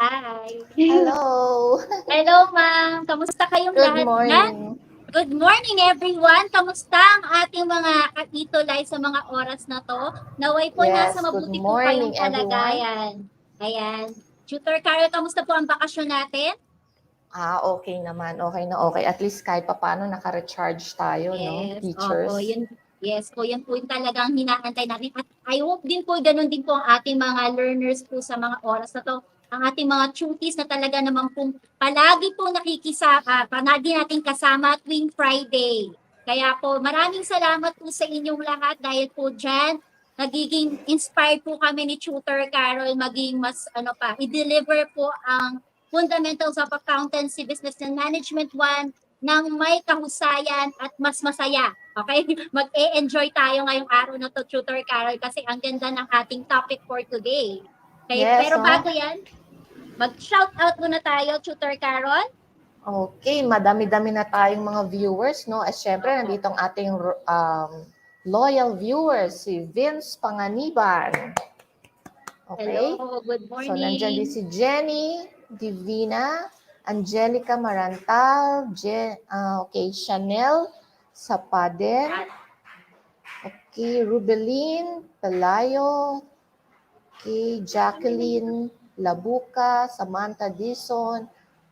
Hi. Hello. Hello, ma'am. Kamusta kayong Good lahat dyan? morning. Good morning, everyone. Kamusta ang ating mga katitulay sa mga oras na to? Naway po nasa Yes, good mabuti po kayong morning, everyone. kalagayan. Ayan. Tutor Carol, kamusta po ang bakasyon natin? Okay naman. Okay na okay. At least kahit papaano naka-recharge tayo, no? Yes, opo. Teachers. Yun po yung talagang hinaantay natin. At I hope din po, ganun din po ang ating mga learners po sa mga oras na to. Ang ating mga tuties na talaga naman po palagi po palagi natin kasama tuwing Friday. Kaya po, maraming salamat po sa inyong lahat dahil po dyan, nagiging inspired po kami ni Tutor Carol maging mas i-deliver po ang Fundamentals of Accountancy, Business and Management 1 ng may kahusayan at mas masaya. Okay? Mag-e-enjoy tayo ngayong araw na to, Tutor Carol, kasi ang ganda ng ating topic for today. Okay? Yes, Pero no? bago yan, mag-shout out muna tayo, Tutor Carol. Okay, madami-dami na tayong mga viewers, no? At syempre, nandito ang ating loyal viewers, si Vince Panganiban. Okay? Hello, good So, nandyan din morning. si Jenny Divina, Angelica Marantal, Chanel Sapader, okay, Rubelin Pelayo, okay, Jacqueline Labuca, Samantha Dison,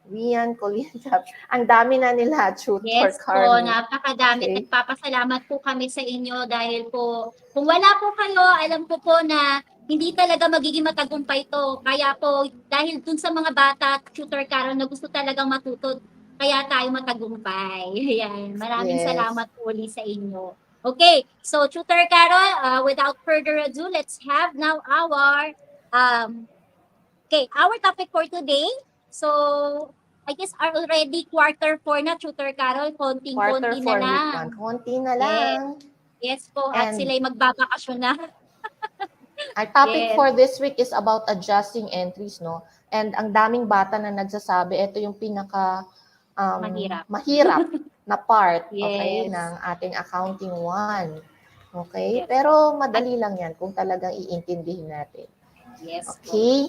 Rian Colinta. Ang dami na nila, Tutor Yes po, Carly. napakadami. Okay. Nagpapasalamat po kami sa inyo dahil po, kung wala po kayo, alam ko po na hindi talaga magiging matagumpay to. Kaya po, dahil dun sa mga bata, Tutor Carol, na gusto talagang matuto, kaya tayo matagumpay. Ayan. Maraming Yes. salamat po ulit sa inyo. Okay, so Tutor Carol, without further ado, let's have now our topic for today. So, I guess already quarter 4 na, Tutor Carol. Quarter Konting-konti na 4 week lang. month. Konti na lang. Yes po, at And sila'y magbabakasyon na. our topic Yes. for this week is about adjusting entries, no? And ang daming bata na nagsasabi, ito yung pinaka mahirap na part, okay, Yes. ng ating accounting 1. Okay? Yes. Pero madali lang yan kung talagang iintindihin natin. Yes po. Okay?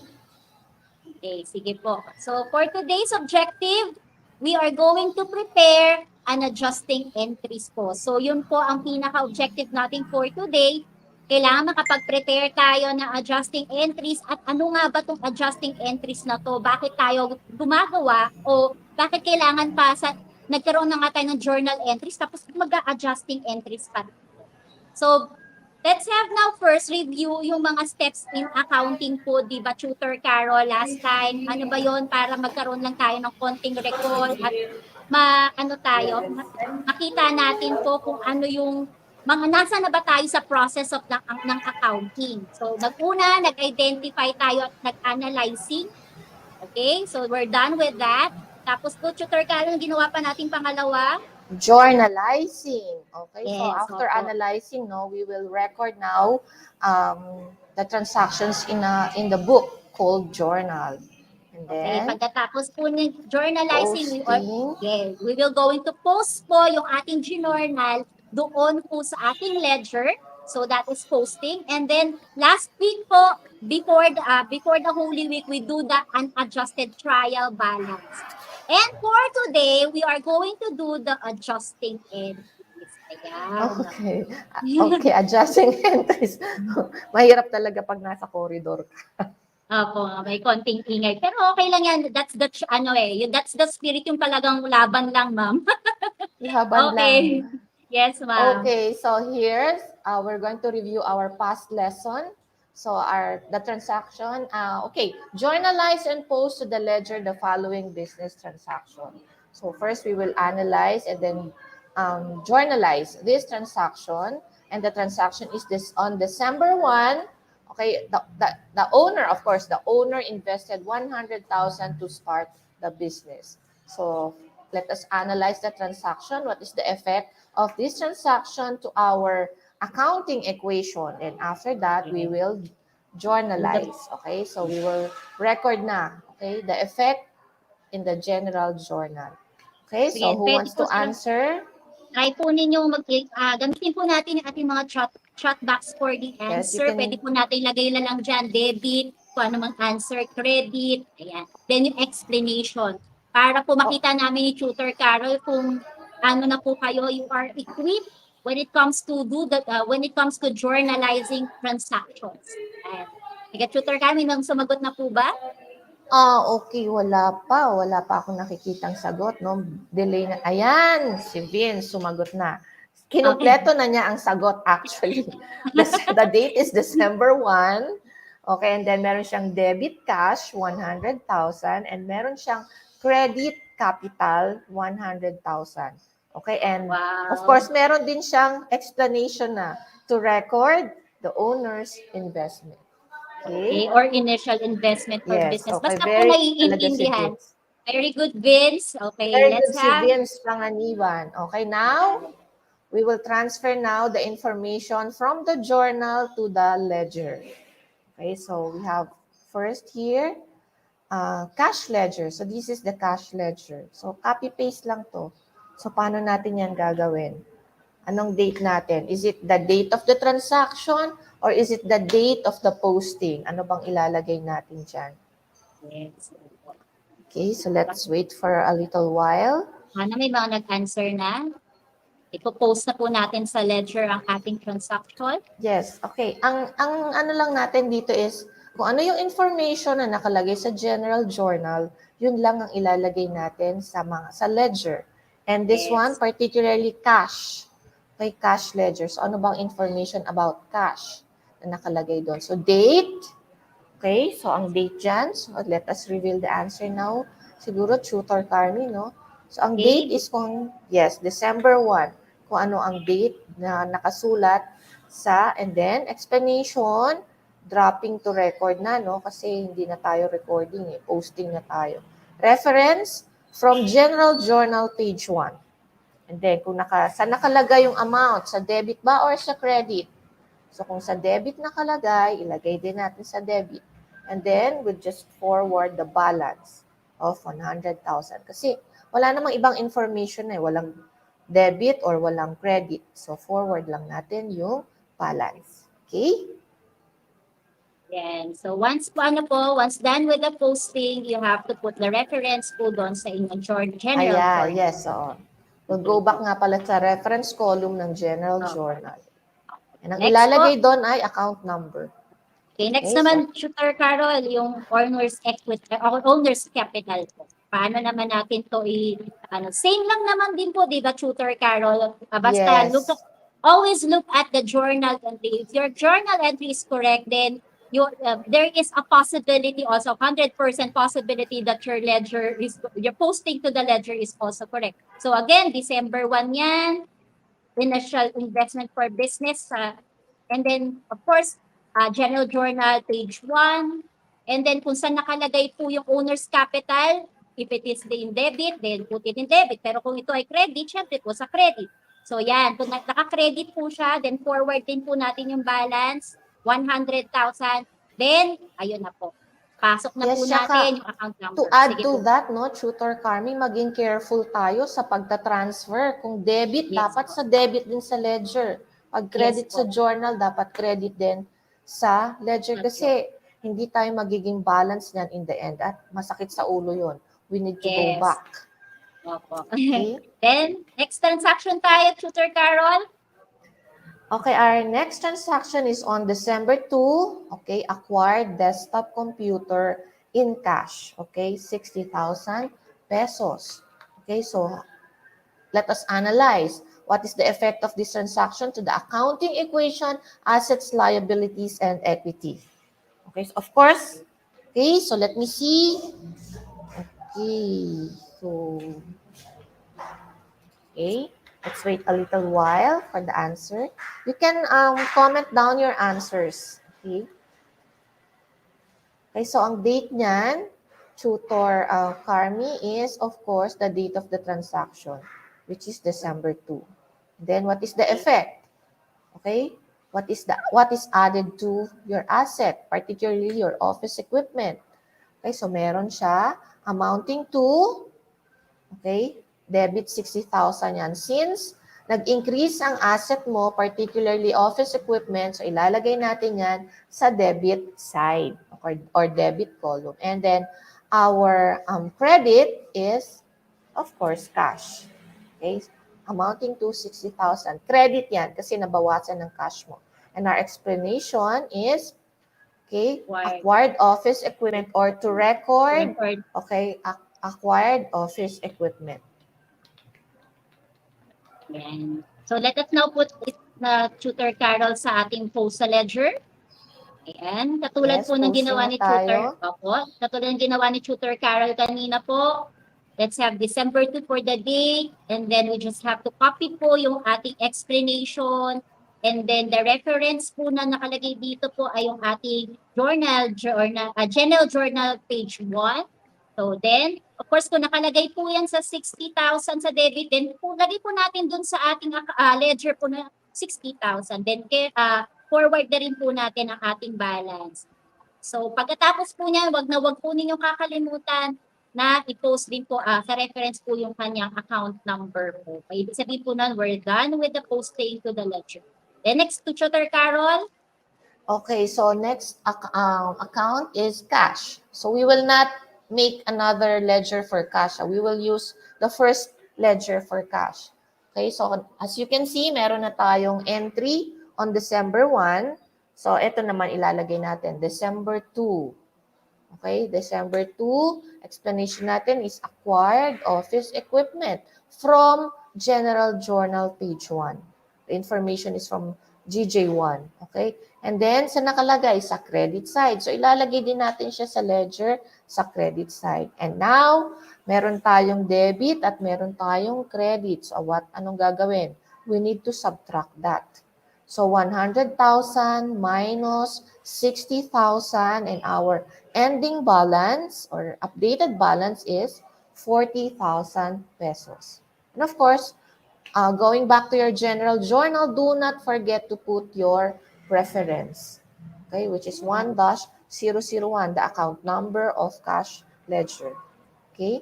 Okay, sige po. So, for today's objective, we are going to prepare an adjusting entries po. So, yun po ang pinaka-objective natin for today. Kailangan makapag-prepare tayo ng adjusting entries at ano nga ba itong adjusting entries na to? Bakit tayo gumagawa o bakit kailangan pa nagkaroon na nga tayo ng journal entries tapos mag-adjusting entries pa. So, let's have now first review yung mga steps in accounting po, di ba, Tutor Carol, last time. Ano ba yon para magkaroon lang tayo ng konting recall at makita natin po kung ano yung nasa na ba tayo sa process of ng accounting. So, nag-identify tayo at nag-analyzing. Okay? So, we're done with that. Tapos po, Tutor Carol, ginawa pa nating pangalawa. Journalizing. Okay, Yes, so after opo. analyzing, no, we will record now the transactions in the book called journal. And Okay, then, pagkatapos po ng journalizing, posting. we will going to post po yung ating journal doon po sa ating ledger. So that is posting. And then last week po, before the Holy Week, we do the unadjusted trial balance. And for today, we are going to do the adjusting entries. Ayan. Okay. Okay, adjusting entries. Mahirap talaga pag nasa corridor ka. Opo, may konting ingay. Pero okay lang yan. That's the spirit, yung talagang laban lang, ma'am. Laban Okay. lang. Yes, ma'am. Okay, so here we're going to review our past lesson. So the transaction, okay, journalize and post to the ledger the following business transaction. So first we will analyze and then journalize this transaction, and the transaction is this on December 1. Okay, the owner, of course, the owner invested 100,000 to start the business. So let us analyze the transaction. What is the effect of this transaction to our accounting equation? And after that, we will journalize. Okay, so we will record na, okay, the effect in the general journal. Okay, so who wants to answer? Try po ninyo gamitin po natin yung ating mga chat box for the answer. Yes, Pwede po natin lagay na lang dyan, debit, kung ano mang answer, credit, ayan. Then yung explanation. Para po makita namin ni Tutor Carol kung ano na po kayo, you are equipped when it comes to when it comes to journalizing transactions. Ayan. Ika, Tutor Carol, may nang sumagot na po ba? Okay, wala pa. Wala pa akong nakikitang sagot, no? Delay na. Ayan, si Vince sumagot na. Kinumpleto na niya ang sagot actually. The date is December 1. Okay, and then meron siyang debit cash, 100,000. And meron siyang credit capital, 100,000. Okay, and of Wow. course, meron din siyang explanation na to record the owner's investment. Okay, Okay? or initial investment for Yes, business. okay. Basta po Very talaga si naiintindihan. Vince. Very good, Vince. Okay, Very let's good si have. Vince Panganiban. Okay, now, we will transfer now the information from the journal to the ledger. Okay, so we have first here, cash ledger. So this is the cash ledger. So copy-paste lang to. So paano natin yan gagawin? Anong date natin? Is it the date of the transaction or is it the date of the posting? Ano bang ilalagay natin dyan? Yes. Okay, so let's wait for a little while. Sana may mga nag-answer na. Ipo-post na po natin sa ledger ang ating transaction. Yes, okay. Ang ano lang natin dito is kung ano yung information na nakalagay sa general journal, yun lang ang ilalagay natin sa ledger. And this Yes. one particularly cash. Okay, cash ledger. So ano bang information about cash na nakalagay doon? So date. Okay, so ang date dyan. So let us reveal the answer now. Siguro Tutor Carmi, no? So ang Okay. date is yes, December 1. Kung ano ang date na nakasulat and then explanation, dropping to record na, no? Kasi hindi na tayo recording, posting na tayo. Reference from General Journal, page 1. And then, kung saan nakalagay yung amount, sa debit ba or sa credit? So, kung sa debit nakalagay, ilagay din natin sa debit. And then, we'll just forward the balance of 100,000. Kasi, wala namang ibang information walang debit or walang credit. So, forward lang natin yung balance. Okay? Yan. So once done with the posting, you have to put the reference po doon sa inyong general journal. Yes. So, we'll go back nga pala sa reference column ng general journal. And ang Next ilalagay doon ay account number. Okay, next Okay, naman, Tutor Carol, yung owner's equity, owner's capital po. Paano naman natin to same lang naman din po, di ba, Tutor Carol? Basta Yes. always look at the journal entry. If your journal entry is correct, then there is a possibility also, 100% possibility that your posting to the ledger is also correct. So again, December 1 yan, initial investment for business, and then, of course, General Journal, page 1. And then, kung saan nakalagay po yung owner's capital, if it is in debit, then put it in debit. Pero kung ito ay credit, syempre po sa credit. So, yan. Kung naka-credit po siya, then forward din po natin yung balance, 100,000. Then, ayun na po. Pasok na po natin yung account number. To add Sige to po. that, no, Tutor Carmi, maging careful tayo sa pagta-transfer. Kung debit, Yes, dapat po. sa debit din sa ledger. Pag credit Yes, sa po. journal, dapat credit din sa ledger. Kasi hindi tayo magiging balance niyan in the end. At masakit sa ulo yon. We need to go Yes. back. Opo. Okay? Then, next transaction tayo, Tutor Carol. Okay, our next transaction is on December 2. Okay, acquired desktop computer in cash. Okay, 60,000 pesos. Okay, so let us analyze what is the effect of this transaction to the accounting equation, assets, liabilities, and equity. Okay, so of course, okay, so let me see. Okay, so, okay. Let's wait a little while for the answer. You can comment down your answers. Okay? Okay, so ang date niyan, Tutor Carmi, is of course the date of the transaction, which is December 2. Then what is the effect? Okay? What is added to your asset, particularly your office equipment? Okay, so meron siya amounting to, okay, debit 60,000 yan. Since nag-increase ang asset mo, particularly office equipment, so ilalagay natin yan sa debit side or debit column. And then, our credit is, of course, cash. Okay? Amounting to 60,000. Credit yan kasi nabawasan ng cash mo. And our explanation is, okay, acquired office equipment or to record, okay, acquired office equipment. Yan. So let us now put na Tutor Carol sa ating post sa ledger. Ayan. Katulad Yes, po ng posting ginawa na ni tayo. Tutor. Opo. Katulad ng ginawa ni Tutor Carol kanina po. Let's have December 2 for the day. And then we just have to copy po yung ating explanation. And then the reference po na nakalagay dito po ay yung ating general journal page 1. So then, of course, kung nakalagay po yan sa 60,000 sa debit, then po, lagay po natin dun sa ating ledger po na 60,000. Then forward na rin po natin ang ating balance. So pagkatapos po niyan, wag po ninyong kakalimutan na i-post din po sa reference po yung kanyang account number po. Ibig sabihin po nun, we're done with the posting to the ledger. Then next to Tutor Carol. Okay, so next account is cash. So we will not make another ledger for cash. We will use the first ledger for cash. Okay, so as you can see, meron na tayong entry on December 1. So ito naman ilalagay natin, December 2. Okay, December 2, explanation natin is acquired office equipment from General Journal page 1. The information is from GJ1. Okay? And then, sa nakalagay sa credit side. So, ilalagay din natin siya sa ledger sa credit side. And now, meron tayong debit at meron tayong credit. So, anong gagawin? We need to subtract that. So, 100,000 minus 60,000 and our ending balance or updated balance is 40,000 pesos. And of course, going back to your general journal, do not forget to put your reference, okay, which is 1-001, the account number of cash ledger. Okay?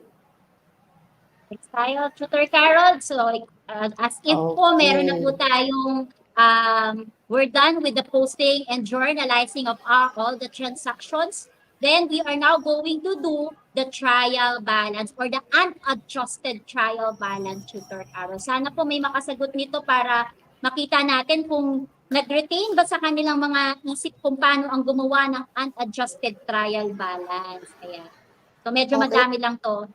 Next tayo, Tutor Carol. So, as if po, meron na po tayong we're done with the posting and journalizing of all the transactions. Then we are now going to do the trial balance or the unadjusted trial balance, Tutor Carol. Sana po may makasagot nito para makita natin kung nag-retain ba sa kanilang mga isip kung paano ang gumawa ng unadjusted trial balance. Ayan. So medyo madami lang to.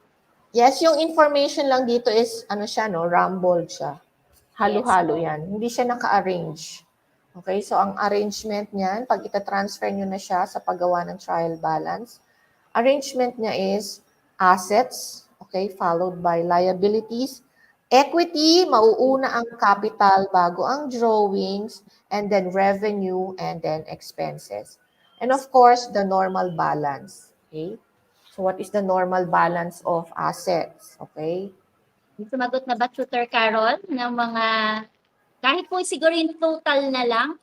Yes, yung information lang dito is, rumbled siya. Halo-halo yan. Hindi siya naka-arrange. Okay, so ang arrangement niyan, pag ita-transfer nyo na siya sa paggawa ng trial balance, arrangement niya is assets, okay, followed by liabilities. Equity, mauuna ang capital bago ang drawings, and then revenue, and then expenses. And of course, the normal balance. Okay? So what is the normal balance of assets? Okay? Sumagot na ba, Tutor Carol, ng mga, kahit po siguro yung total na lang?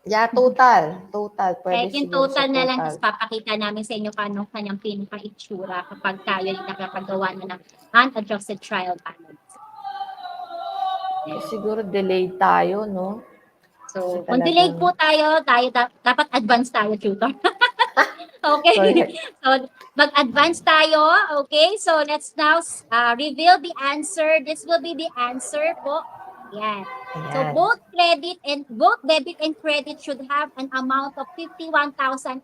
Yeah, total. Total. Pwede Kahit yung total na lang, tapos papakita namin sa inyo paano kanyang pinaka-itsura kapag tayo yung nakapagawa na ng unadjusted trial balance. Siguro delayed tayo, no? So, kung delayed po tayo dapat advance tayo, Tutor. Okay. So, mag-advance tayo. Okay. So, let's now reveal the answer. This will be the answer po. Yan. So, both debit and credit should have an amount of 51,800.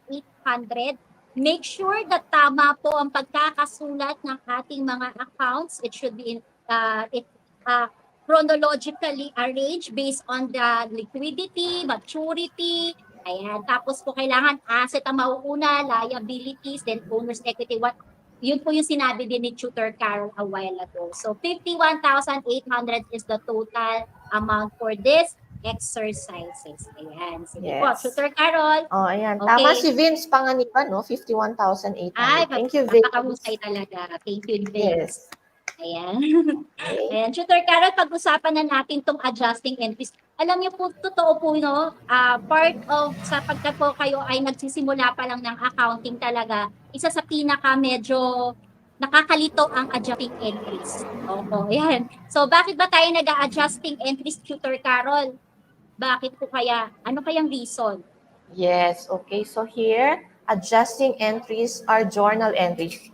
Make sure that tama po ang pagkakasulat ng ating mga accounts. It should be chronologically arranged based on the liquidity, maturity. Ayan. Tapos po kailangan asset ang mauuna, liabilities, then owner's equity. Yun po yung sinabi din ni Tutor Carol a while ago. So 51,800 is the total amount for this exercises. Ayan. Sige po, Tutor Carol. Oh, ayan. Okay. Tama si Vince Panganiban, no? 51,800. Thank you, Vince. Napakahusay talaga. Thank you, Vince. Yes. Ayan. Ayan. Tutor Carol, pag-usapan na natin itong adjusting entries. Alam niyo po, totoo po, no? Part of, sa pagka po kayo ay nagsisimula pa lang ng accounting talaga, isa sa pinaka medyo nakakalito ang adjusting entries. Oo, yan. So, bakit ba tayo nag-a-adjusting entries, Tutor Carol? Bakit po kaya? Ano kayang reason? Yes, okay. So here, adjusting entries are journal entries.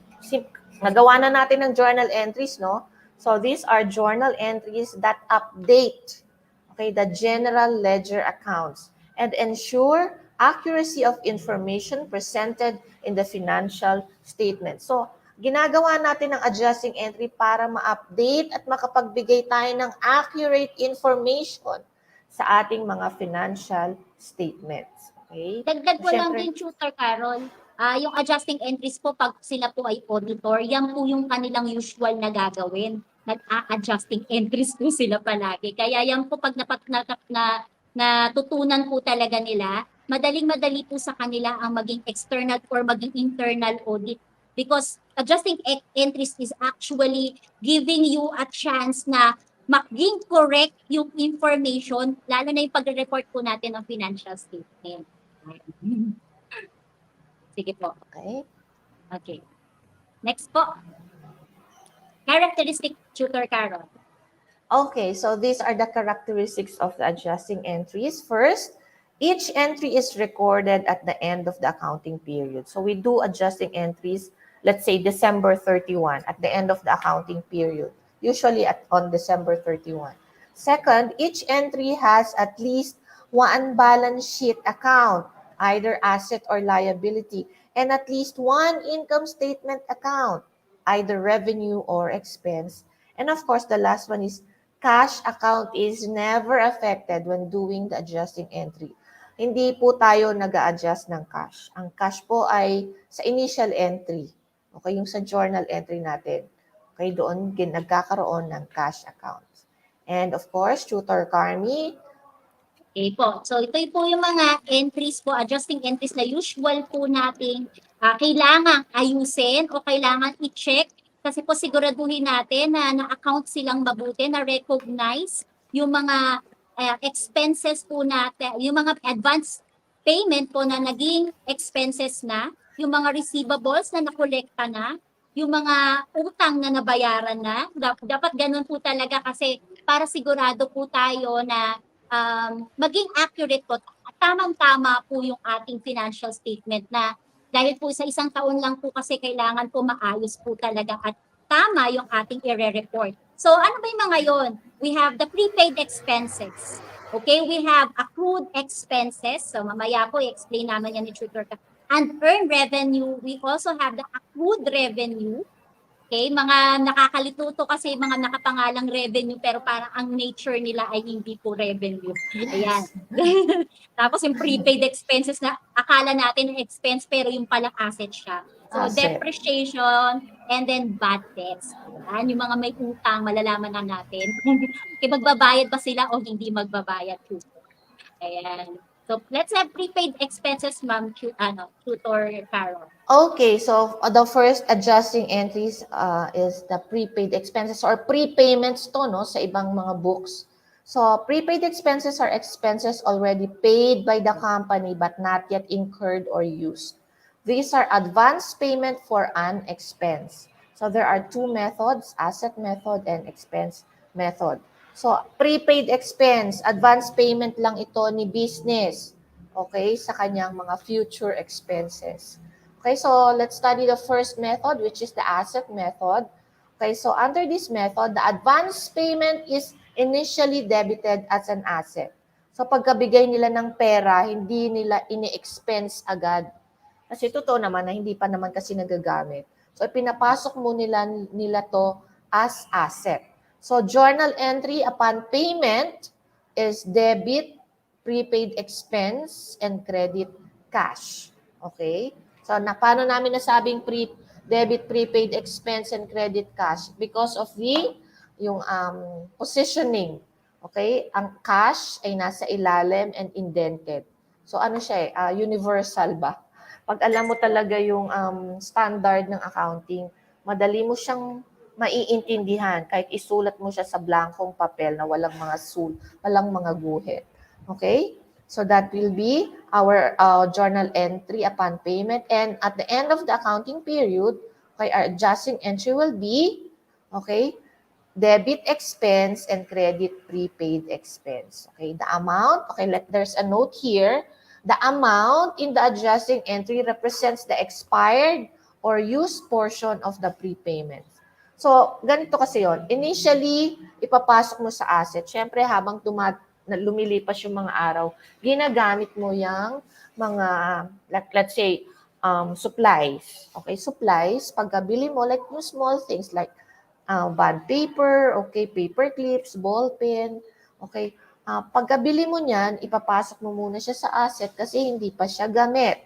Nagawa na natin ng journal entries, no? So these are journal entries that update, okay, the general ledger accounts and ensure accuracy of information presented in the financial statement. So, ginagawa natin ng adjusting entry para ma-update at makapagbigay tayo ng accurate information sa ating mga financial statements. Okay? Dagdag So, ko lang syempre, din, Tutor Carol, yung adjusting entries po, pag sila po ay auditor, yan po yung kanilang usual na gagawin. Nag-a-adjusting entries po sila palagi. Kaya yan po, pag natutunan po talaga nila, madaling-madali po sa kanila ang maging external or maging internal audit. Because adjusting entries is actually giving you a chance na maging correct yung information, lalo na yung pagre-report po natin ng financial statement. Sige po. okay? Okay. Next po. Characteristic, Tutor Carol. Okay, so these are the characteristics of the adjusting entries. First, each entry is recorded at the end of the accounting period. So we do adjusting entries, let's say December 31, at the end of the accounting period, usually on December 31. Second, each entry has at least one balance sheet account, either asset or liability, and at least one income statement account, either revenue or expense. And of course, the last one is cash account is never affected when doing the adjusting entry. Hindi po tayo nag-a-adjust ng cash. Ang cash po ay sa initial entry. Okay, yung sa journal entry natin. Okay, doon nagkakaroon ng cash accounts. And of course, Tutor Carmi. Okay po. So ito po yung mga entries po, adjusting entries na usual po nating kailangan ayusin o kailangan i-check kasi po siguraduhin natin na na-account silang mabuti, na-recognize yung mga expenses po natin, yung mga advance payment po na naging expenses na, yung mga receivables na nakolekta na, yung mga utang na nabayaran na. Dapat ganun po talaga kasi para sigurado po tayo na maging accurate po. Tamang-tama po yung ating financial statement na dahil po sa isang taon lang po kasi kailangan po maayos po talaga at tama yung ating i-report. So ano ba yung mga yon? We have the prepaid expenses. Okay, we have accrued expenses. So mamaya po i-explain naman yan ni Tutor. And earned revenue, we also have the accrued revenue. Okay, mga nakakalituto kasi mga nakapangalang revenue pero parang ang nature nila ay hindi po revenue. Ayan. Tapos yung prepaid expenses na akala natin expense pero yung pala asset siya. So Asset. depreciation and then bad debts. Ayan, yung mga may utang, malalaman na natin kung magbabayad ba sila o hindi magbabayad. Ayan. So let's have prepaid expenses, Ma'am Tutor Carol. Okay, so the first adjusting entries is the prepaid expenses or prepayments to, no, sa ibang mga books. So prepaid expenses are expenses already paid by the company but not yet incurred or used. These are advance payment for an expense. So there are two methods, asset method and expense method. So prepaid expense, advance payment lang ito ni business, okay, sa kanyang mga future expenses. Okay, so let's study the first method, which is the asset method. Okay, so under this method, the advance payment is initially debited as an asset. So pagkabigay nila ng pera, hindi nila ini-expense agad. Kasi totoo naman na hindi pa naman kasi nagagamit. So pinapasok mo nila to as asset. So journal entry upon payment is debit, prepaid expense, and credit cash. Okay? So, paano namin nasabing debit, prepaid expense, and credit cash? Because of yung positioning. Okay? Ang cash ay nasa ilalim and indented. So, ano siya universal ba? Pag alam mo talaga yung standard ng accounting, madali mo siyang maiintindihan kahit isulat mo siya sa blankong papel na walang mga guhit. Okay? So that will be our journal entry upon payment. And at the end of the accounting period, Okay, our adjusting entry will be, okay, debit expense and credit prepaid expense. Okay, the amount, okay, there's a note here. The amount in the adjusting entry represents the expired or used portion of the prepayment. So, ganito kasi yon. Initially, ipapasok mo sa asset. Siyempre, habang lumilipas yung mga araw, ginagamit mo yung mga, let's say, supplies. Okay, supplies, pagkabili mo, like yung small things like bond paper, okay, paper clips, ball pen, okay. Pagkabili mo niyan, ipapasok mo muna siya sa asset kasi hindi pa siya gamit.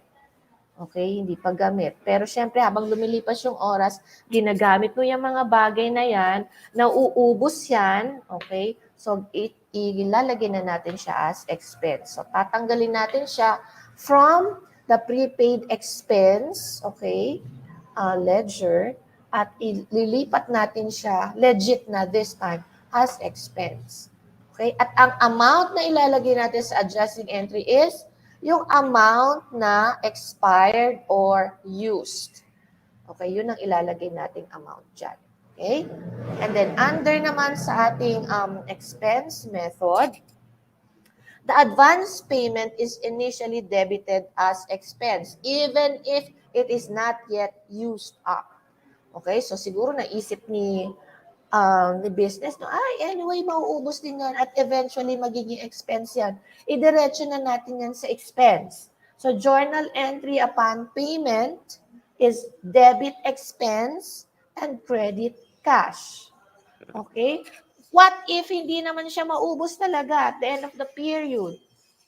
Okay, hindi pa gamit. Pero syempre, habang lumilipas yung oras, ginagamit mo yung mga bagay na yan, nauubos yan, okay? So, ilalagay na natin siya as expense. So, tatanggalin natin siya from the prepaid expense, okay, ledger, at ililipat natin siya, legit na this time, as expense. Okay? At ang amount na ilalagay natin sa adjusting entry is yung amount na expired or used. Okay, yun ang ilalagay nating amount dyan. Okay? And then, under naman sa ating expense method, the advance payment is initially debited as expense, even if it is not yet used up. Okay, so siguro naisip ni business, no, ay, anyway, mauubos din yan at eventually magiging expense yan. Idiretso na natin yan sa expense. So, journal entry upon payment is debit expense and credit cash. Okay? What if hindi naman siya maubos talaga at the end of the period?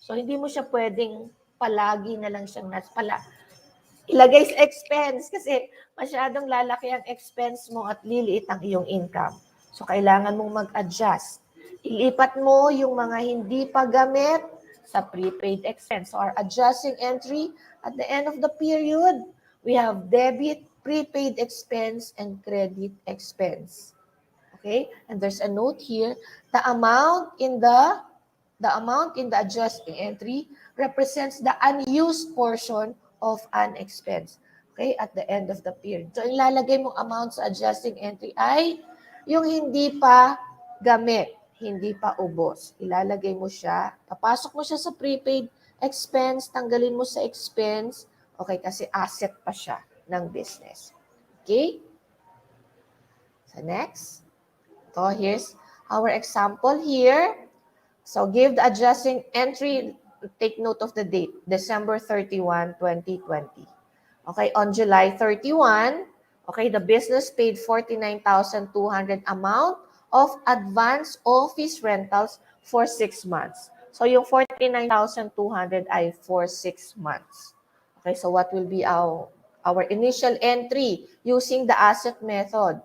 So, hindi mo siya pwedeng palagi na lang siyang ilagay sa expense kasi masyadong lalaki ang expense mo at liliit ang iyong income. So, kailangan mong mag-adjust. Ilipat mo yung mga hindi pa gamit sa prepaid expense. So, our adjusting entry at the end of the period, we have debit, prepaid expense, and credit expense. Okay? And there's a note here. The amount in the adjusting entry represents the unused portion of an expense. Okay? At the end of the period. So, ilalagay mong amount sa adjusting entry ay yung hindi pa gamit, hindi pa ubos. Ilalagay mo siya, papasok mo siya sa prepaid expense, tanggalin mo sa expense, okay, kasi asset pa siya ng business. Okay? So, next. So, here's our example here. So, give the adjusting entry, take note of the date, December 31, 2020. Okay, on July 31, okay, the business paid 49,200 amount of advance office rentals for 6 months. So, yung 49,200 ay for 6 months. Okay, so what will be our initial entry using the asset method?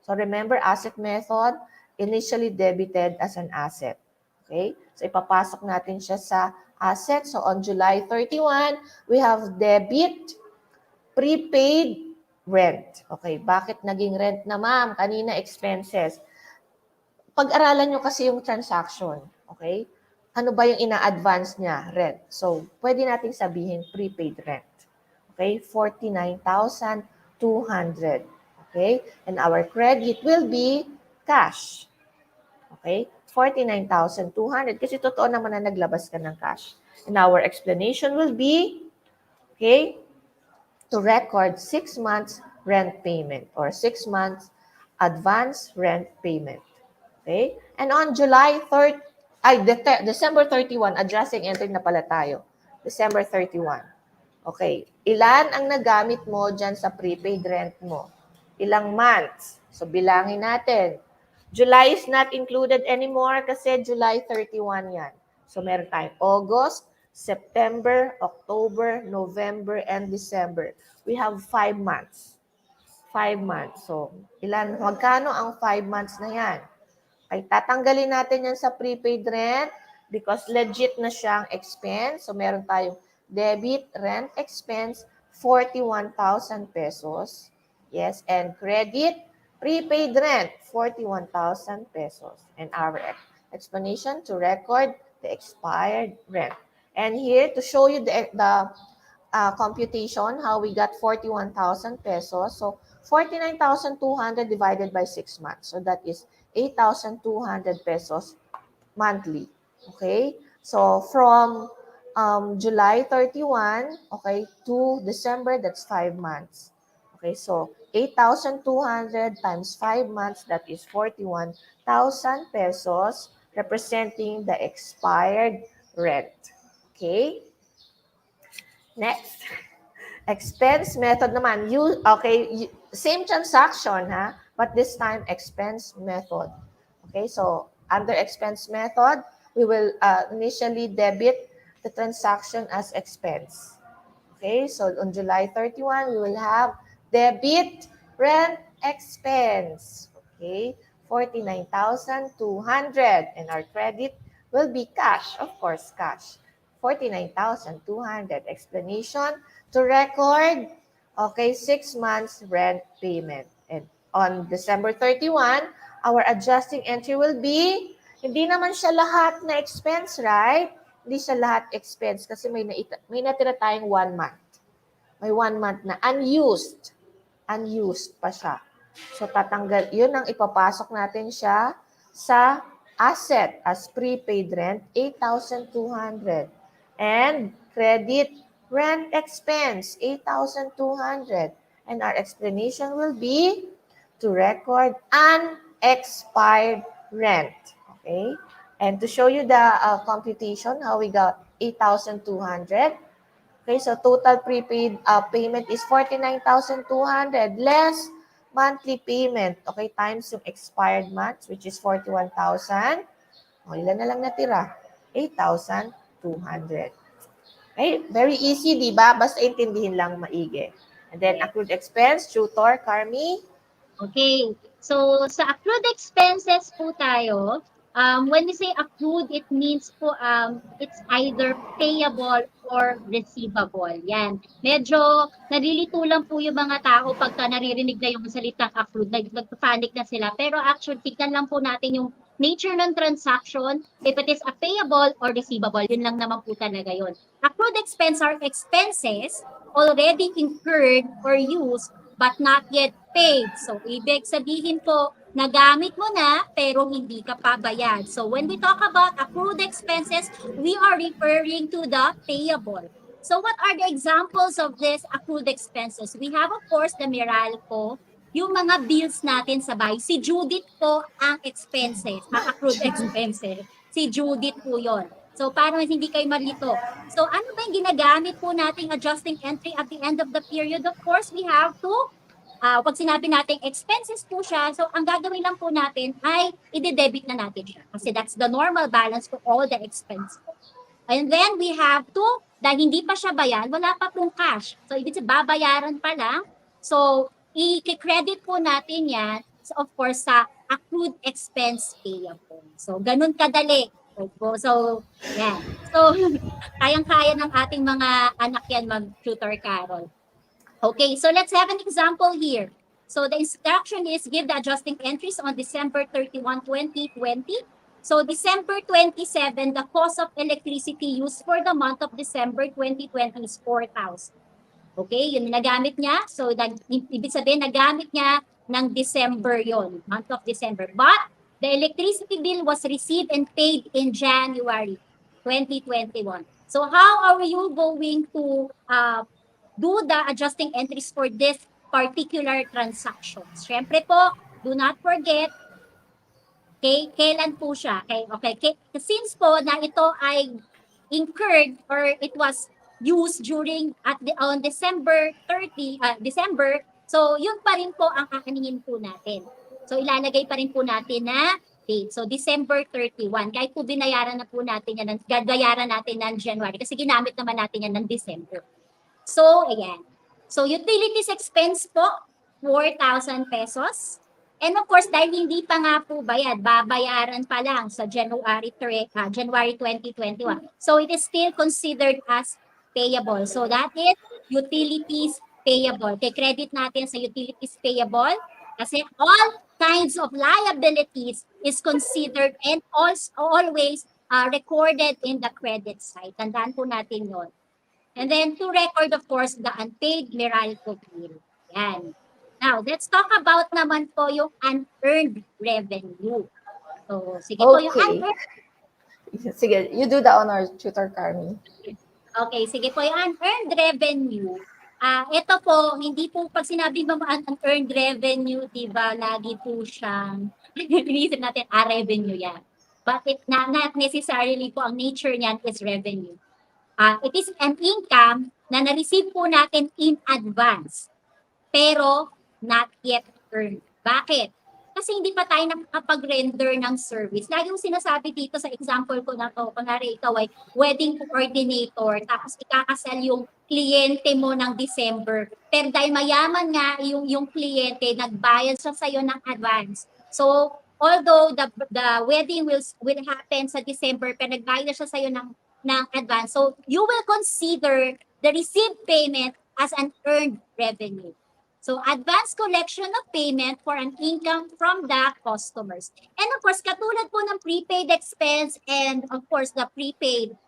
So, remember, asset method, initially debited as an asset. Okay? So, ipapasok natin siya sa asset. So, on July 31, we have debit, prepaid, rent. Okay, bakit naging rent na, ma'am? Kanina, expenses. Pag-aralan nyo kasi yung transaction. Okay? Ano ba yung ina-advance niya? Rent. So, pwede nating sabihin prepaid rent. Okay? 49,200. Okay? And our credit will be cash. Okay? 49,200 kasi totoo naman na naglabas ka ng cash. And our explanation will be, okay, to record 6 months rent payment or 6 months advance rent payment. Okay? And on December 31, adjusting entry na pala tayo. December 31. Okay. Ilan ang nagamit mo dyan sa prepaid rent mo? Ilang months? So, bilangin natin. July is not included anymore kasi July 31 yan. So, meron tayong August, September, October, November, and December. We have 5 months. 5 months. So, magkano ang 5 months na yan? Ay tatanggalin natin yan sa prepaid rent because legit na siyang expense. So, meron tayong debit, rent expense, 41,000 pesos. Yes, and credit, prepaid rent, 41,000 pesos. And our explanation to record the expired rent. And here, to show you the computation, how we got 41,000 pesos. So 49,200 divided by 6 months. So that is 8,200 pesos monthly. Okay? So from July 31, okay, to December, that's 5 months. Okay, so 8,200 times 5 months, that is 41,000 pesos, representing the expired rent. Okay? Next. Expense method naman. Same transaction, ha? But this time, expense method. Okay, so under expense method, we will initially debit the transaction as expense. Okay, so on July 31, we will have debit rent expense. Okay, 49,200. And our credit will be cash, of course, cash. 49,200. Explanation to record, okay, 6 months rent payment. And on December 31, our adjusting entry will be, hindi naman siya lahat na expense, right? Hindi siya lahat expense kasi may natira tayong 1 month. May 1 month na unused. Unused pa siya. So tatanggal, yun ang ipapasok natin siya sa asset as prepaid rent, 8,200. And credit rent expense, 8,200. And our explanation will be to record unexpired rent. Okay? And to show you the computation, how we got 8,200. Okay, so total prepaid payment is 49,200 less monthly payment. Okay, times yung expired months, which is 41,000. O, ilan na lang natira? 8,200. Okay, very easy, di ba? Basta intindihin lang maigi. And then accrued expense, tutor, Carmi. Okay. So, sa accrued expenses po tayo, when we say accrued, it means po it's either payable or receivable. Yan. Medyo nalilito lang po yung mga tao pagka naririnig na yung salitang accrued, nagpapanik na sila. Pero actually, tignan lang po natin yung nature ng transaction, if it is a payable or receivable, yun lang naman po talaga yun. Accrued expense are expenses already incurred or used but not yet paid. So, ibig sabihin po, nagamit mo na pero hindi ka pa bayad. So, when we talk about accrued expenses, we are referring to the payable. So, what are the examples of this accrued expenses? We have, of course, the Meralco, yung mga bills natin sa bahay. Si Judith po ang expenses, ang accrued expenses. Si Judith po yon. So, para hindi kayo malito. So, ano ba yung ginagamit po nating adjusting entry at the end of the period? Of course, we have to, pag sinabi natin expenses po siya, so ang gagawin lang po natin ay i-debit na natin siya. Kasi that's the normal balance for all the expenses. And then we have to, dahil hindi pa siya bayan, wala pa pong cash. So, ibig sabihin, babayaran pa lang. So, i-credit po natin yan, so of course, sa accrued expense payable. So, ganun kadali. So, yan. So, kayang-kaya ng ating mga anak yan mag-tutor Carol. Okay, so let's have an example here. So, the instruction is give the adjusting entries on December 31, 2020. So, December 27, the cost of electricity used for the month of December 2020 is 4,000. Okay, yun nagamit niya. So, ibig sabihin, nagamit niya ng December yon, month of December. But, the electricity bill was received and paid in January 2021. So, how are you going to do the adjusting entries for this particular transactions? Siyempre po, do not forget, okay, kailan po siya? Okay, since po na ito ay incurred or it was used during on December 30, December, so yun pa rin po ang aaningin po natin. So ilalagay pa rin po natin na date. So December 31, kahit po binayaran na po natin yan, gagayaran natin ng January kasi ginamit naman natin yan ng December. So ayan. So utilities expense po, 4,000 pesos. And of course, dahil hindi pa nga po bayad, babayaran pa lang sa January 2021. So it is still considered as payable. So that is utilities payable. Okay, credit natin sa utilities payable kasi all kinds of liabilities is considered and also always recorded in the credit side. Tandaan po natin yon. And then to record, of course, the unpaid Meralco bill. Yan. Now, let's talk about naman po yung unearned revenue. So, sige po, yung Okay. unearned. Sige, you do the honor, Tutor Carmi. Okay, sige po, yung unearned revenue. Ito po, hindi po pag sinabi mo unearned revenue, di ba, lagi po siyang, inisip natin, revenue yan. But not necessarily po, ang nature niyan is revenue. It is an income na na-receive po natin in advance, pero not yet earned. Bakit? Kasi hindi pa tayo nakakapag-render ng service. Lagi yung sinasabi dito sa example ko na to, kunwari ikaw ay wedding coordinator, tapos ikakasal yung kliyente mo ng December. Pero dahil mayaman nga yung kliyente, nagbayad siya sa'yo ng advance. So, although the wedding will happen sa December, pero nagbayad siya sa'yo ng advance. So, you will consider the received payment as an earned revenue. So, advance collection of payment for an income from the customers. And of course, katulad po ng prepaid expense and of course, the prepaid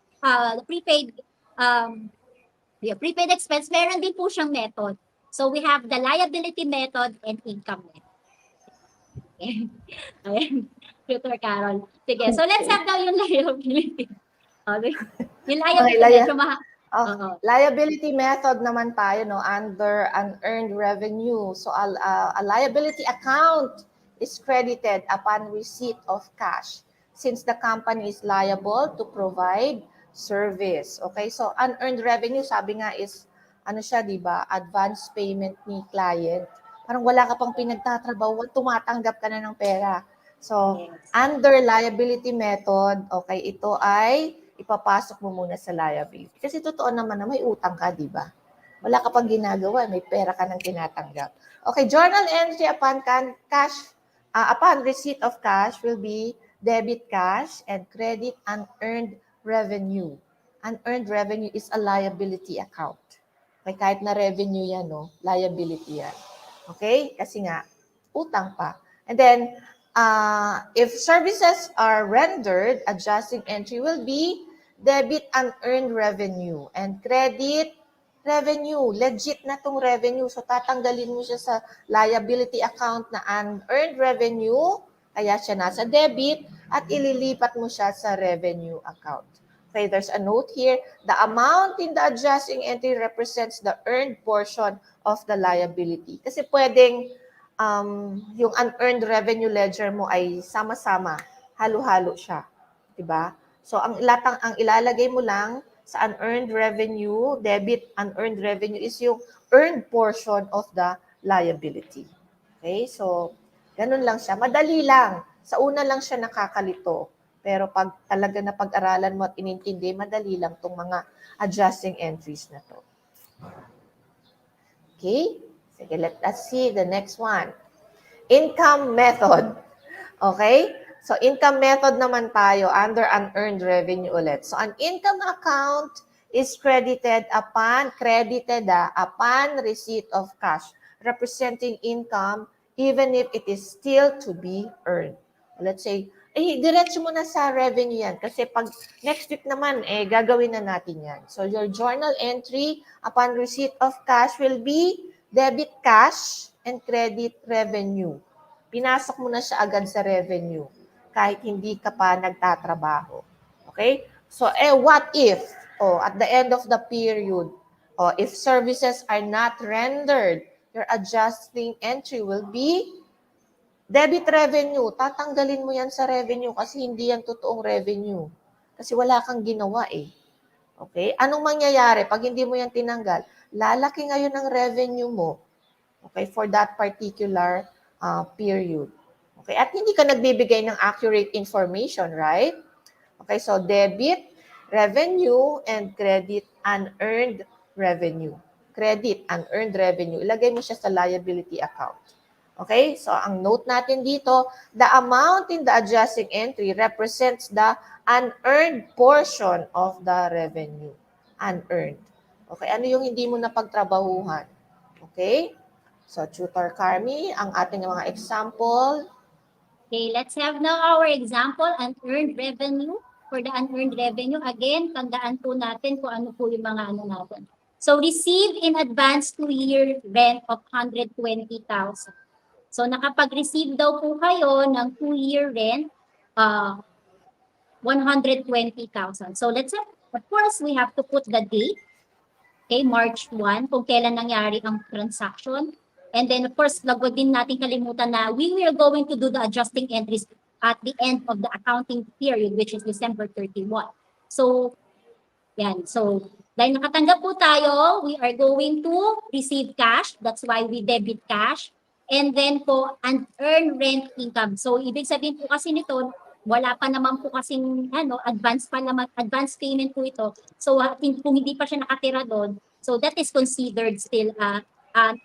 expense, meron din po siyang method. So, we have the liability method and income method. Ayan, Tutor Carol. Sige, so let's have now yung liability. Yung liability, medyo Liability method naman tayo, no, under unearned revenue. So a liability account is credited upon receipt of cash since the company is liable to provide service. Okay, so unearned revenue, sabi nga is, ano siya, di ba, advance payment ni client. Parang wala ka pang pinagtatrabaho, tumatanggap ka na ng pera. So, under liability method, okay, ito ay ipapasok mo muna sa liability. Kasi totoo naman na may utang ka, di ba? Wala ka pang ginagawa, may pera ka nang tinatanggap. Okay, journal entry upon upon receipt of cash will be debit cash and credit unearned revenue. Unearned revenue is a liability account. Okay, kahit na revenue yan, no? Liability yan. Okay? Kasi nga, utang pa. And then, if services are rendered, adjusting entry will be debit unearned revenue and credit revenue. Legit na tong revenue. So, tatanggalin mo siya sa liability account na unearned revenue, kaya siya nasa debit, at ililipat mo siya sa revenue account. Okay, there's a note here. The amount in the adjusting entry represents the earned portion of the liability. Kasi pwedeng yung unearned revenue ledger mo ay sama-sama, halo-halo siya, 'di ba? So ang ilalagay mo lang sa unearned revenue, debit unearned revenue is yung earned portion of the liability. Okay? So ganun lang siya, madali lang. Sa una lang siya nakakalito. Pero pag talaga na pag-aralan mo at inintindi, madali lang tong mga adjusting entries na to. Okay? Sige, let us see the next one. Income method. Okay? So, income method naman tayo under unearned revenue ulit. So, an income account is credited upon receipt of cash, representing income even if it is still to be earned. Let's say, diretso mo na sa revenue yan. Kasi pag next week naman, gagawin na natin yan. So, your journal entry upon receipt of cash will be debit cash and credit revenue. Pinasok mo na siya agad sa revenue kahit hindi ka pa nagtatrabaho. Okay? So, what if, at the end of the period, if services are not rendered, your adjusting entry will be debit revenue. Tatanggalin mo yan sa revenue kasi hindi yan totoong revenue. Kasi wala kang ginawa eh. Okay? Anong mangyayari pag hindi mo yan tinanggal? Lalaki ngayon ang revenue mo, okay, for that particular period. Okay, at hindi ka nagbibigay ng accurate information, right? Okay, so debit revenue and credit unearned revenue. Credit unearned revenue. Ilagay mo siya sa liability account. Okay, so ang note natin dito, the amount in the adjusting entry represents the unearned portion of the revenue. Unearned. Okay, ano yung hindi mo napagtrabahuhan? Okay? So, Tutor Carmi, ang ating mga example. Okay, let's have now our example, unearned revenue. for the unearned revenue, again, tandaan po natin kung ano po yung mga ano natin. So, receive in advance 2-year rent of 120,000. So, nakapag-receive daw po kayo ng 2-year rent, 120,000. So, let's say, of course, we have to put the date, okay, March 1, kung kailan nangyari ang transaction. And then, of course, wag din natin kalimutan na we will going to do the adjusting entries at the end of the accounting period, which is December 31. So, yan. So, dahil nakatanggap po tayo, we are going to receive cash. That's why we debit cash. And then po, unearned rent income. So, ibig sabihin po kasi nito, wala pa naman po kasing advance pa naman, advance payment po ito. So, kung hindi pa siya nakatira doon, so that is considered still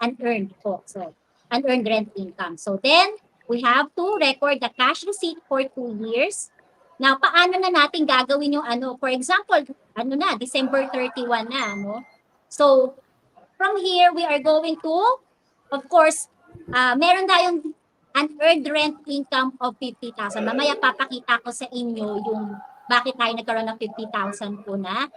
unearned po. So, unearned rent income. So, then, we have to record the cash receipt for 2 years. Now, paano na natin gagawin yung for example, December 31 na, no? So, from here, we are going to, of course, meron tayong unearned rent income of 50,000. Mamaya papakita ko sa inyo yung bakit tayo nagkaroon ng 50,000 po na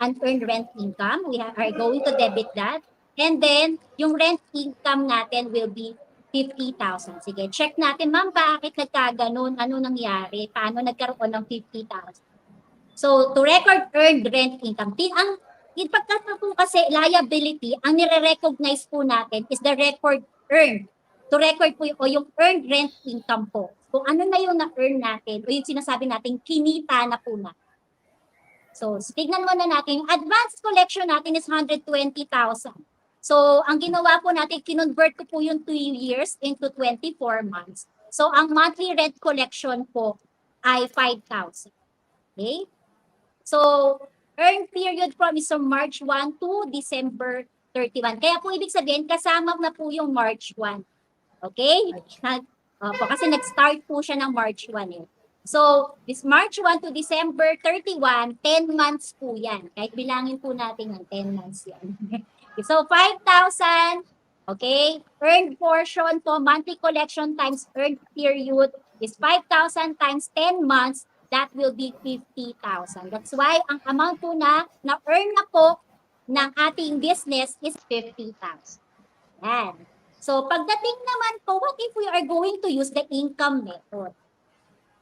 unearned rent income. We are going to debit that. And then, yung rent income natin will be 50,000. Sige, check natin, ma'am, bakit nagkaganon? Ano nangyari? Paano nagkaroon ng 50,000? So, to record earned rent income, pagkat po kasi liability, ang nire-recognize po natin is the record earned. To record po yung earned rent income po. Kung ano na yung na-earn natin o yung sinasabi natin, kinita na po na. So, tignan muna natin, yung advance collection natin is 120,000. So, ang ginawa po natin, kinonvert ko po yung 2 years into 24 months. So, ang monthly rent collection po ay 5,000. Okay? So, earn period from March 1 to December 31. Kaya po ibig sabihin, kasama na po yung March 1. Okay? Kasi nag-start po siya ng March 1 eh. So, this March 1 to December 31, 10 months po yan. Kahit bilangin po natin yan, 10 months yan. So, 5,000, okay? Earned portion po, monthly collection times earned period is 5,000 times 10 months, that will be 50,000. That's why ang amount po na-earn na po ng ating business is 50,000. Yan. So, pagdating naman po, what if we are going to use the income method?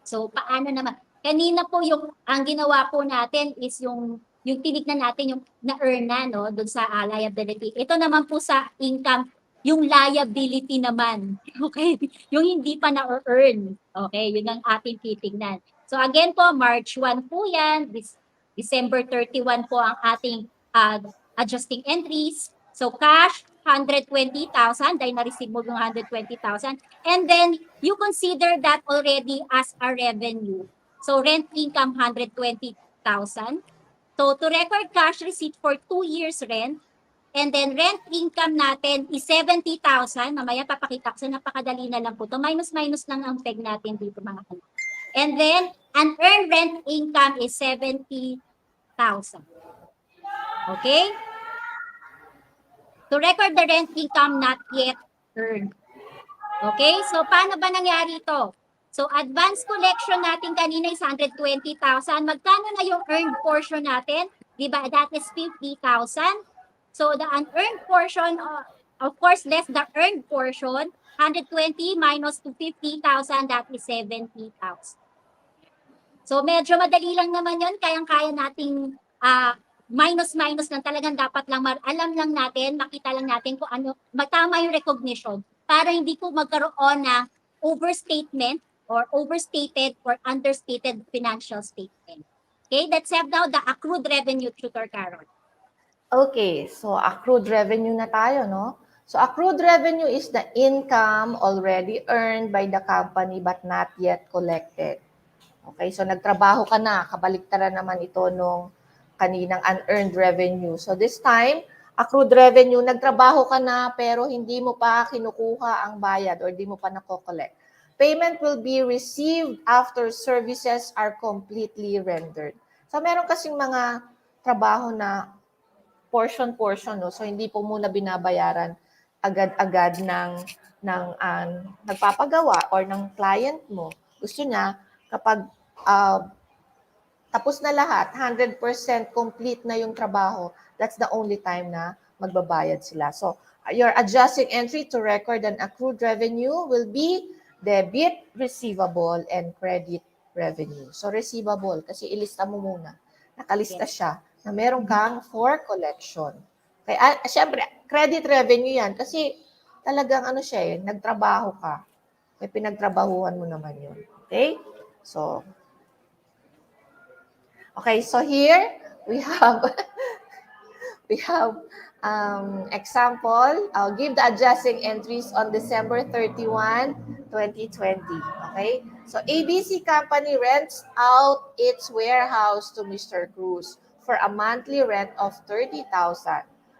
So, paano naman? Kanina po ang ginawa po natin is yung tinignan natin yung na-earn na, no, doon sa liability. Ito naman po sa income, yung liability naman. Okay? Yung hindi pa na-earn. Okay? Yun ang ating titignan. So, again po, March 1 po yan. December 31 po ang ating adjusting entries. So, cash, 120,000 dahil na-receive mo yung 120,000. And then, you consider that already as a revenue. So, rent income, 120,000. So, to record cash receipt for 2 years rent, and then rent income natin is 70,000. Mamaya papakita ko sa napakadali na lang po. To minus-minus lang ang peg natin dito mga anak. And then, unearned rent income is 70,000. Okay? To record the rent income not yet earned. Okay? So, paano ba nangyari ito? So, advance collection natin kanina is 120,000. Magkano na yung earned portion natin? Diba? That is 50,000. So, the unearned portion, of course, less the earned portion, 120 minus to 50,000, that is 70,000. So, medyo madali lang naman yun. Kayang-kaya nating minus-minus lang, talagang dapat lang alam lang natin, makita lang natin kung ano, matama yung recognition para hindi po magkaroon ng overstatement or overstated or understated financial statement. Okay, let's have now the accrued revenue, Tutor Carol. Okay, so accrued revenue na tayo, no? So accrued revenue is the income already earned by the company but not yet collected. Okay, so nagtrabaho ka na, kabaliktaran naman ito nung kaninang unearned revenue. So this time, accrued revenue, nagtrabaho ka na pero hindi mo pa kinukuha ang bayad or hindi mo pa nako-collect. Payment will be received after services are completely rendered. So meron kasing mga trabaho na portion-portion, no? So hindi po muna binabayaran agad-agad ng nagpapagawa or ng client mo. Gusto niya kapag tapos na lahat, 100% complete na yung trabaho, that's the only time na magbabayad sila. So, your adjusting entry to record an accrued revenue will be debit, receivable, and credit revenue. So, receivable, kasi ilista mo muna. Nakalista Yes. siya na meron kang for collection. Kaya, syempre, credit revenue yan kasi talagang ano siya nagtrabaho ka. May pinagtrabahuhan mo naman yun. Okay? So, okay, so here we have we have example. I'll give the adjusting entries on December 31, 2020. Okay, so ABC Company rents out its warehouse to Mr. Cruz for a monthly rent of 30,000.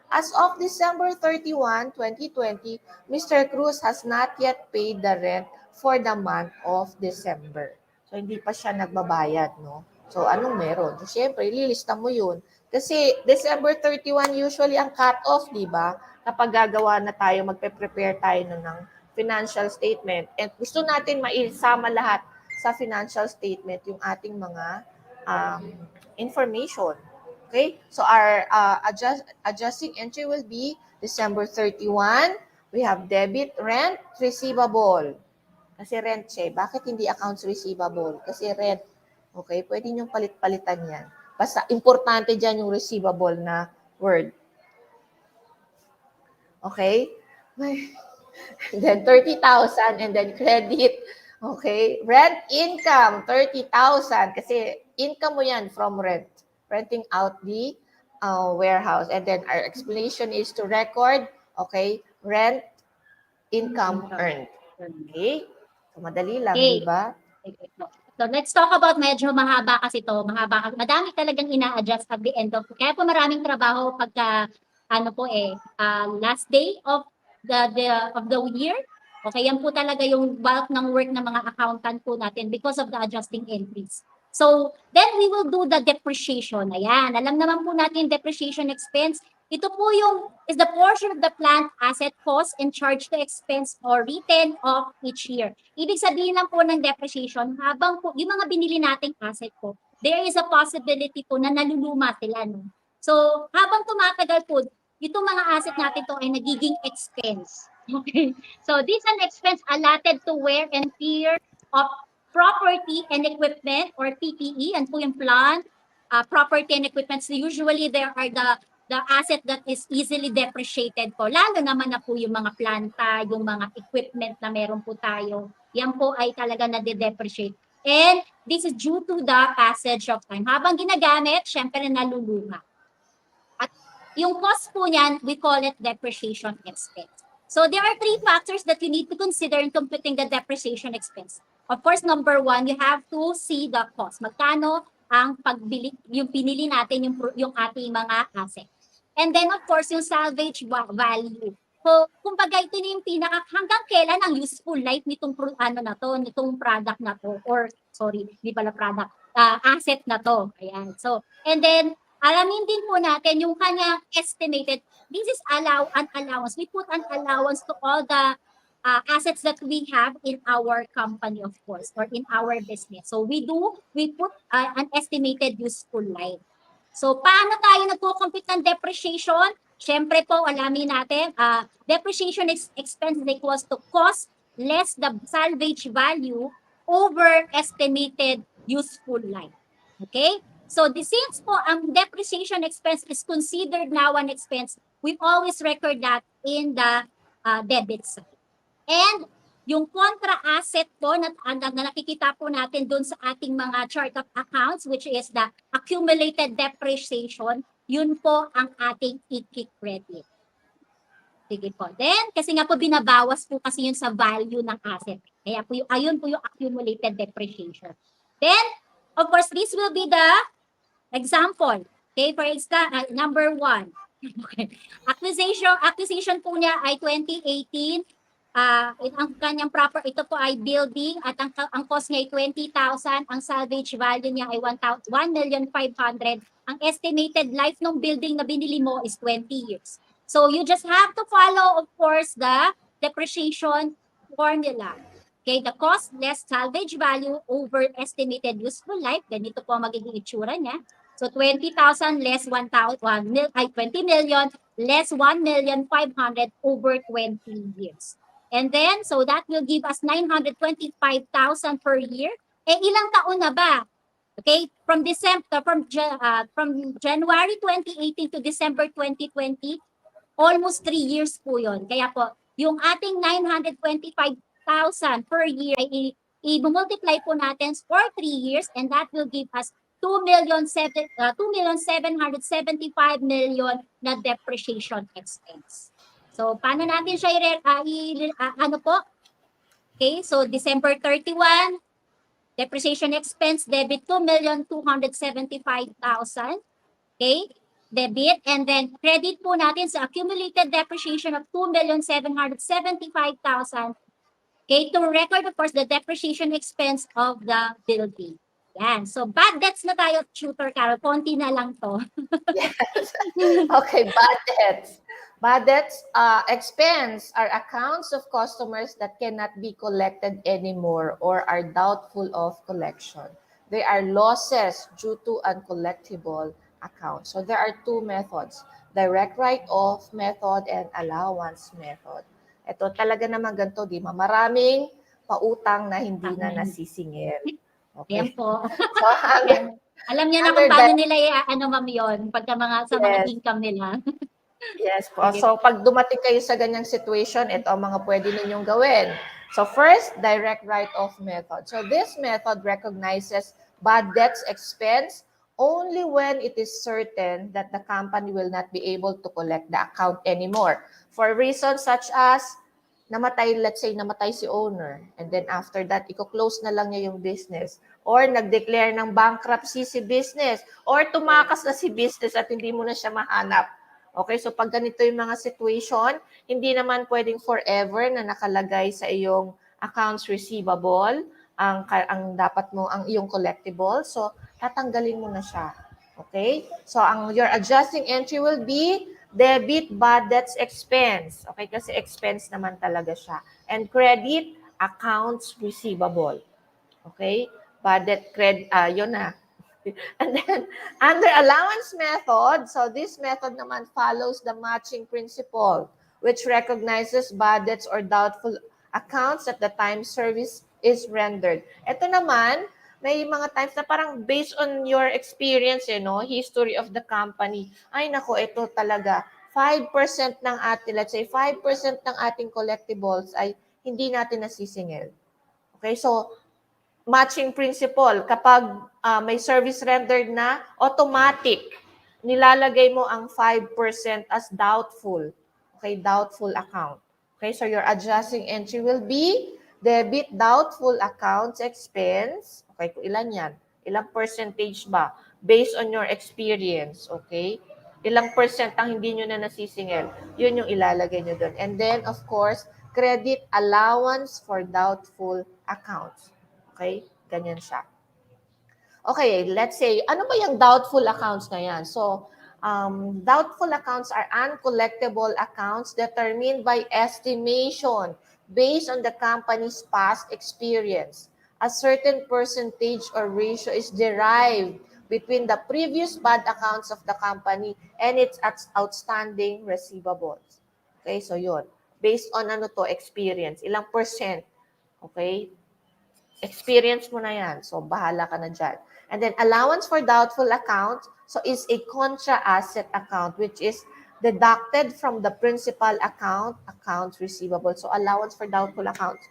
As of December 31, 2020, Mr. Cruz has not yet paid the rent for the month of December. So, hindi pa siya nagbabayad, no? So, anong meron? So, syempre, ililista mo yun. Kasi December 31 usually ang cut-off, di ba? Kapag gagawa na tayo, magpe-prepare tayo ng financial statement. And gusto natin maisama lahat sa financial statement yung ating mga information. Okay? So our adjusting entry will be December 31. We have debit, rent, receivable. Kasi rent siya. Bakit hindi accounts receivable? Kasi rent. Okay? Pwede niyong palit-palitan yan. Basta importante dyan yung receivable na word. Okay? And then 30,000 and then credit. Okay? Rent income, 30,000. Kasi income mo yan from rent. Renting out the warehouse. And then our explanation is to record, okay, rent income earned. Okay? So, madali lang, Okay. di ba? So let's talk about medyo mahaba kasi to, mahaba. Madami talagang ina-adjust at the end of. Kaya po maraming trabaho pagka last day of the year. Okay, yan po talaga yung bulk ng work ng mga accountant po natin because of the adjusting entries. So, then we will do the depreciation. Ayan, alam naman po natin depreciation expense. Ito po is the portion of the plant asset cost and charge to expense or written off each year. Ibig sabihin lang po ng depreciation, habang po, yung mga binili nating asset po, there is a possibility po na naluluma sila. No? So, habang tumatagal po, itong mga asset natin to ay nagiging expense. Okay? So, this is an expense allotted to wear and tear of property and equipment or PPE, and po yung plant, property and equipment. So usually, there are the asset that is easily depreciated po. Lalo naman na po yung mga planta, yung mga equipment na meron po tayo. Yan po ay talaga na-depreciate. And this is due to the passage of time. Habang ginagamit, syempre naluluma. At yung cost po niyan, we call it depreciation expense. So there are three factors that you need to consider in computing the depreciation expense. Of course, number one, you have to see the cost. Magkano ang pagbili, yung pinili natin yung ating mga asset. And then, of course, yung salvage value. So, kumbaga, ito na yung hanggang kailan ang useful life nitong nitong product na to, or, sorry, hindi pala product, asset na to. Ayan. So, and then, alamin din po natin yung kanyang estimated, this is an allowance. We put an allowance to all the assets that we have in our company, of course, or in our business. So we put an estimated useful life. So paano tayo nagko-compute ng depreciation? Siyempre po, alamin natin, depreciation expense equals to cost less the salvage value over estimated useful life. Okay? So since po ang depreciation expense is considered now an expense, we always record that in the debit side. And yung contra asset po na nakikita po natin doon sa ating mga chart of accounts, which is the accumulated depreciation, yun po ang ating i-credit. Sige po. Then, kasi nga po binabawas po kasi yun sa value ng asset. Kaya po ayun po yung accumulated depreciation. Then, of course, this will be the example. Okay, for example, number 1. Okay. Acquisition po niya ay 2018. Ang kanyang ito po ay building at ang cost niya ay 20,000. Ang salvage value niya ay 1,500,000. Ang estimated life ng building na binili mo is 20 years. So you just have to follow, of course, the depreciation formula. Okay, the cost less salvage value over estimated useful life. Ganito po ang magiging itsura niya. So 20,000 less 20 million less 1,500,000 over 20 years. And then, so that will give us 925,000 per year. Eh, ilang taon na ba? Okay, from January 2018 to December 2020, almost 3 years po yun. Kaya po, yung ating 925,000 per year ay i-multiply po natin for 3 years and that will give us 2,775,000,000 na depreciation expense. So, paano natin siya ano po? Okay, so December 31, depreciation expense, debit 2,275,000. Okay? Debit. And then credit po natin sa accumulated depreciation of 2,775,000. Okay? To record, of course, the depreciation expense of the building. Yan. So, bad debts na tayo, Tutor Carol. Konti na lang to. Yes. Okay, bad debts. Bad debts expense are accounts of customers that cannot be collected anymore or are doubtful of collection. They are losses due to uncollectible accounts. So there are two methods, direct write-off method and allowance method. Ito talaga naman ganito, di ba? Maraming pautang na hindi na nasisingil. Okay. Yan po. So, alam niya na kung paano nila ano ma'am yun pagka sa mga Yes. income nila. Yes po. So, pag dumating kayo sa ganyang situation, ito ang mga pwede ninyong gawin. So, first, direct write-off method. So, this method recognizes bad debts expense only when it is certain that the company will not be able to collect the account anymore. For reasons such as, let's say, namatay si owner. And then after that, i-close na lang niya yung business. Or nag-declare ng bankruptcy si business. Or tumakas na si business at hindi mo na siya mahanap. Okay, so pag ganito yung mga situation, hindi naman pwedeng forever na nakalagay sa iyong accounts receivable ang dapat mo ang iyong collectible. So tatanggalin mo na siya. Okay? So your adjusting entry will be debit bad debts expense. Okay, kasi expense naman talaga siya. And credit accounts receivable. Okay? Bad debt credit yun na. And then, under allowance method, so this method naman follows the matching principle, which recognizes bad debts or doubtful accounts at the time service is rendered. Ito naman, may mga times na parang based on your experience, history of the company, ay nako, ito talaga, 5% ng ating, let's say 5% ng ating collectibles ay hindi natin nasisingil. Okay, so matching principle. Kapag may service rendered na, automatic, nilalagay mo ang 5% as doubtful. Okay, doubtful account. Okay, so your adjusting entry will be debit doubtful accounts expense. Okay, kung ilan yan? Ilang percentage ba? Based on your experience. Okay? Ilang percent ang hindi nyo na nasisingil. Yun yung ilalagay nyo doon. And then, of course, credit allowance for doubtful accounts. Okay? Ganyan siya. Okay, let's say, ano ba yung doubtful accounts na yan? So, doubtful accounts are uncollectible accounts determined by estimation based on the company's past experience. A certain percentage or ratio is derived between the previous bad accounts of the company and its outstanding receivables. Okay, so yun. Based on experience. Ilang percent. Okay? Experience mo na yan. So, bahala ka na dyan. And then, allowance for doubtful accounts, so is a contra-asset account, which is deducted from the principal account, accounts receivable. So, allowance for doubtful accounts,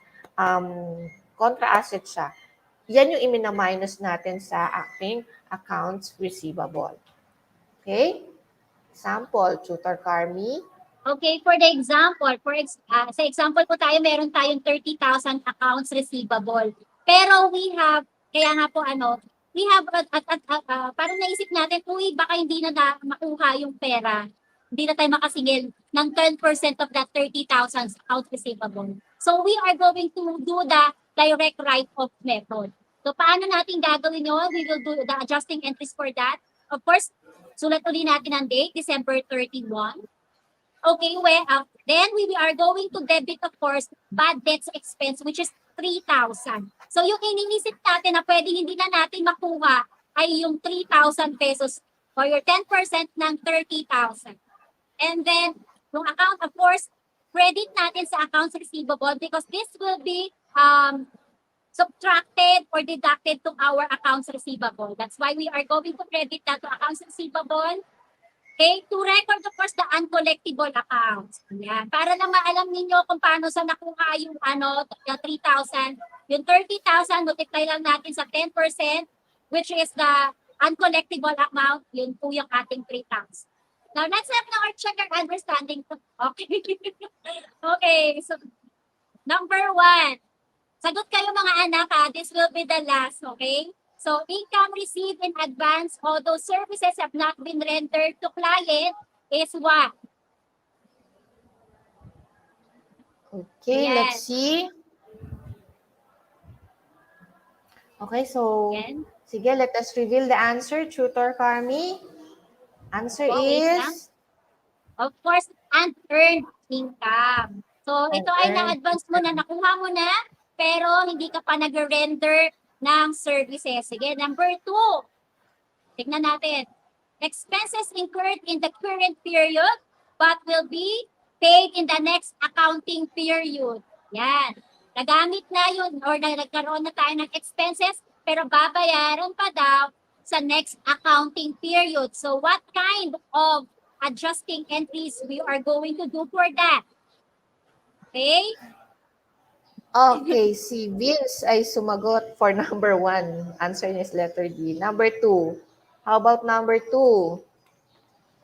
contra-asset siya. Yan yung imina-minus natin sa ating accounts receivable. Okay? Example, Tutor Carmi. Okay, for the example, sa example po tayo, meron tayong 30,000 accounts receivable. Pero we have, kaya nga po we have, parang naisip natin, baka hindi na makuha yung pera. Hindi na tayo makasingil ng 10% of that 30,000 accounts receivable. So we are going to do the direct write-off method. So paano natin gagawin yun? We will do the adjusting entries for that. Of course, sulat ulit natin ang date, December 31. Okay, then we are going to debit, of course, bad debts expense, which is 3,000. So yung iniisip natin na pwedeng hindi na natin makuha ay yung 3,000 pesos or your 10% ng 30,000. And then, yung account, of course, credit natin sa accounts receivable because this will be subtracted or deducted to our accounts receivable. That's why we are going to credit that to accounts receivable. Okay, to record of course the uncollectible accounts. Yan. Para na maalam ninyo kung paano sa nakuha yung yung 3,000. Yung 30,000, multiply lang natin sa 10%, which is the uncollectible amount. Yun po yung ating 3,000. Now, let's have now our check our understanding. Okay. Okay, so number 1. Sagot kayo mga anak ha. This will be the last, okay? So, income received in advance, although services have not been rendered to client, is what? Okay, Ayan. let's see. Okay, so, Ayan. sige, let us reveal the answer, Tutor Carmi. Answer Okay, is... of course, unearned income. So, ito ay Unearned na-advance mo na, nakuha mo na, pero hindi ka pa nag-render ng services. Sige, number 2. Tignan natin. Expenses incurred in the current period but will be paid in the next accounting period. Yan. Nagamit na yun or nagkaroon na tayo ng expenses pero babayaran pa daw sa next accounting period. So what kind of adjusting entries we are going to do for that? Okay? Okay, si Vince ay sumagot for number 1. Answer niya is letter D. Number 2. How about number 2?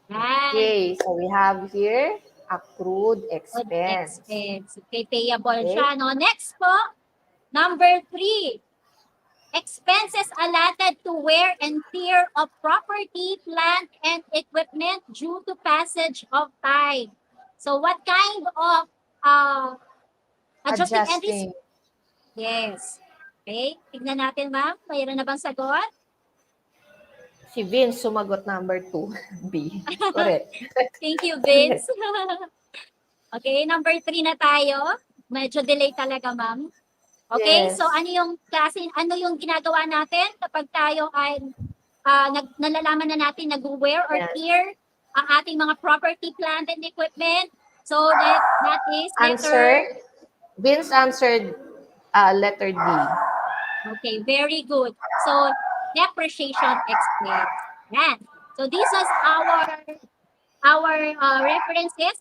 Yan. Okay, so we have here accrued Good expense. expense. Okay, payable Okay. siya. No? Next po, number 3. Expenses allotted to wear and tear of property, plant, and equipment due to passage of time. So what kind of adjusting entries? Adjusting. Yes. Okay, tignan natin ma'am. Mayroon na bang sagot? Si Vince sumagot number 2. B. Correct. Thank you, Vince. Okay, number 3 na tayo. Medyo delay talaga, ma'am. Okay, Yes. so ano yung ginagawa natin kapag tayo ay nalalaman na natin nag-wear or Yes. tear ang ating mga property, plant, and equipment? So that is Answer. Vince answered letter D. Okay, very good. So depreciation expense. Yan. So this is our references